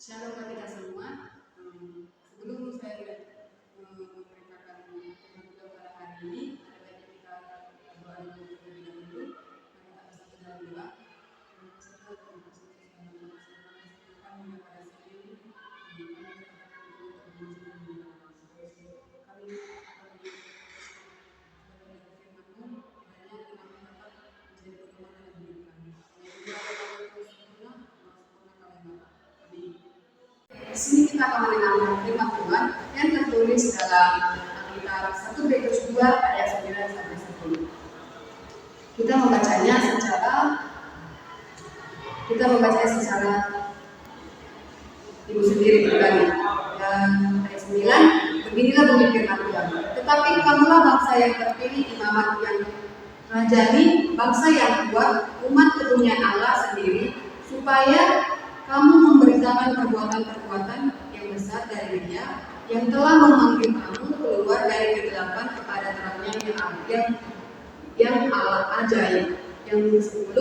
Shalom bagi kita semua. Sebelum saya memberitakan tema kita pada hari ini, ada baiknya kita berdoa dulu terlebih dahulu. Mari kita bersatu dalam doa. Setelah terima kasih kami pada saat ini, di sini kita akan mendengarkan firman Tuhan yang tertulis dalam Alkitab 1 Petrus 2 ayat 9 sampai 10. Kita membacanya secara ibu sendiri pribadi. Dan ayat 9, beginilah bunyi firman Tuhan. Tetapi kamulah bangsa yang terpilih, imamat yang rajani, bangsa yang kuat, umat kepunyaan Allah sendiri, supaya kamu memberitakan perbuatan-perbuatan yang besar dari Dia yang telah memanggil kamu keluar dari kegelapan kepada terangnya yang Allah ajaib. Yang ke-10,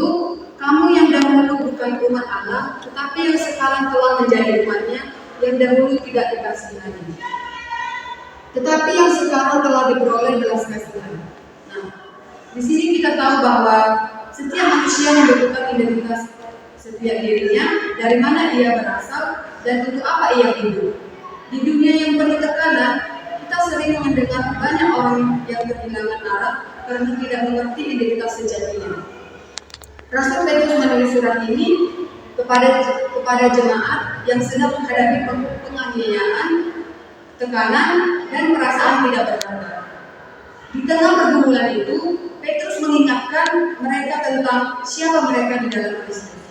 kamu yang dahulu bukan umat Allah, tetapi yang sekarang telah menjadi umatnya, yang dahulu tidak dikasihi, tetapi yang sekarang telah diperoleh belas kasihan. Nah, di sini kita tahu bahwa setiap manusia membutuhkan identitas setiap dirinya, dari mana ia berasal dan untuk apa ia hidup. Di dunia yang penuh tekanan, kita sering mendengar banyak orang yang kehilangan arah karena tidak mengerti identitas sejatinya. Rasul Petrus menulis surat ini kepada jemaat yang sedang menghadapi penganiayaan, tekanan, dan perasaan tidak berharga. Di tengah pergumulan itu, Petrus mengingatkan mereka tentang siapa mereka di dalam Kristus.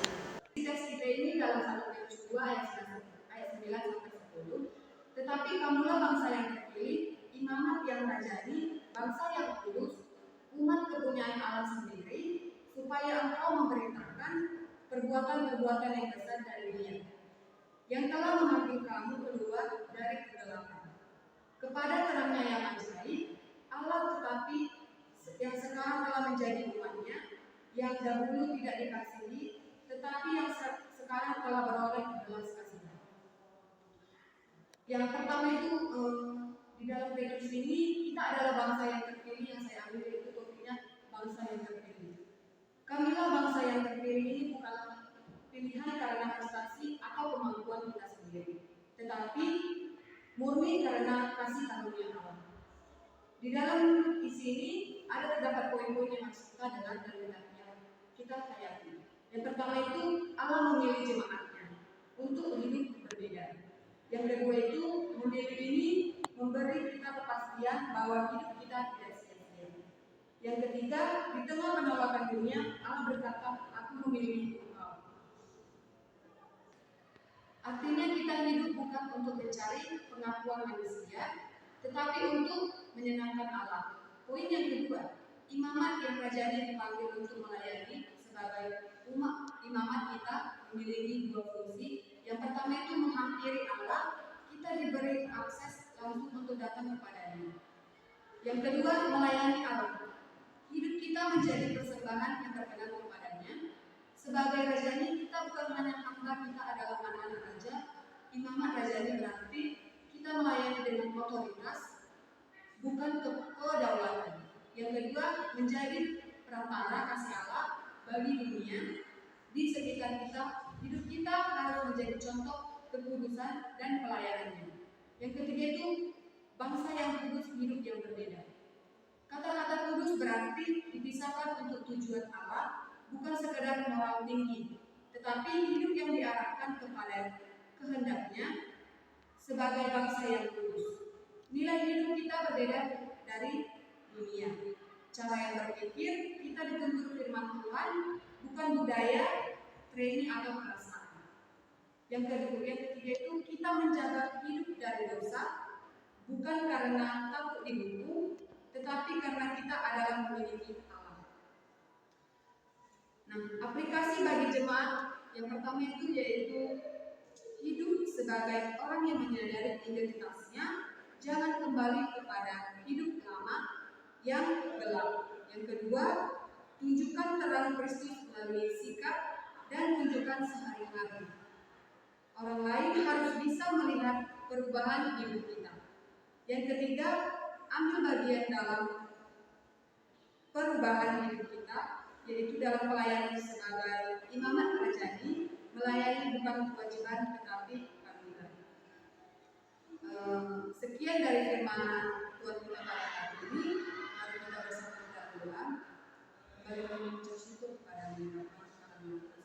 Teks kita ini dalam 1 Petrus 2 ayat 9 sampai 10. Tetapi kamulah bangsa yang terpilih, imamat yang rajani, bangsa yang kudus, umat kepunyaan Allah sendiri, supaya engkau memberitakan perbuatan-perbuatan yang besar dari Dia, yang telah memanggil kamu keluar dari kegelapan kepada terangnya yang ajaib, Allah tetapi yang sekarang telah menjadi umatnya, yang dahulu tidak dikasihi, tetapi yang sekarang telah beroleh belas kasihan. Yang pertama itu di dalam Petrus ini kita adalah bangsa yang terpilih, yang saya ambil itu topiknya bangsa yang terpilih. Kamilah bangsa yang terpilih ini bukanlah pilihan karena prestasi atau kemampuan kita sendiri, tetapi murni karena kasih karunia Allah. Di dalam isi ini ada terdapat poin-poin yang harus kita dengar dan hendaknya kita hayati. Yang pertama itu Allah memilih jemaatnya untuk hidup berbeda. Yang kedua itu memilih ini memberi kita kepastian bahwa hidup kita tidak sia-sia. Yang ketiga, di tengah penolakan dunia, Allah berkata, aku memilih engkau. Artinya kita hidup bukan untuk mencari pengakuan manusia, tetapi untuk menyenangkan Allah. Poin yang kedua, imamat yang rajanya dipanggil untuk melayani. Sebagai imamat kita memiliki dua fungsi. Yang pertama itu menghampiri Allah, kita diberi akses langsung untuk datang kepada-Nya. Yang kedua, melayani Allah. Hidup kita menjadi persembahan yang berkenan kepada-Nya. Sebagai rajani, kita bukan hanya hamba, kita adalah anak-anak raja. Imamat rajani berarti kita melayani dengan otoritas, bukan kedaulatan. Yang kedua, menjadi perantara kasih Allah bagi dunia di sekitar kita. Hidup kita harus menjadi contoh kekudusan dan pelayanannya. Yang ketiga itu bangsa yang kudus, hidup yang berbeda. Kata-kata kudus berarti dipisahkan untuk tujuan Allah, bukan sekedar moral tinggi, tetapi hidup yang diarahkan kepada kehendaknya sebagai bangsa yang kudus. Nilai hidup kita berbeda dari dunia. Cara yang berpikir, kita dituntut firman Tuhan, bukan budaya, training atau perasaan. Yang ketiga itu kita menjaga hidup dari dosa, bukan karena takut dihukum, tetapi karena kita adalah memiliki Allah. Nah, aplikasi bagi jemaat yang pertama itu yaitu hidup sebagai orang yang menyadari identitasnya, jangan kembali kepada hidup lama yang gelap. Yang kedua, tunjukkan terang Kristus melalui sikap dan tunjukkan sehari-hari. Orang lain bisa melihat perubahan hidup kita. Yang ketiga, ambil bagian dalam perubahan hidup kita, yaitu dalam pelayanan sebagai imamat rajani. Melayani bukan kewajiban tetapi panggilan. Sekian dari firman Tuhan kita pada hari ini. Mari kita bersama berdoa. Kembali kami bersyukur kepada Tuhan.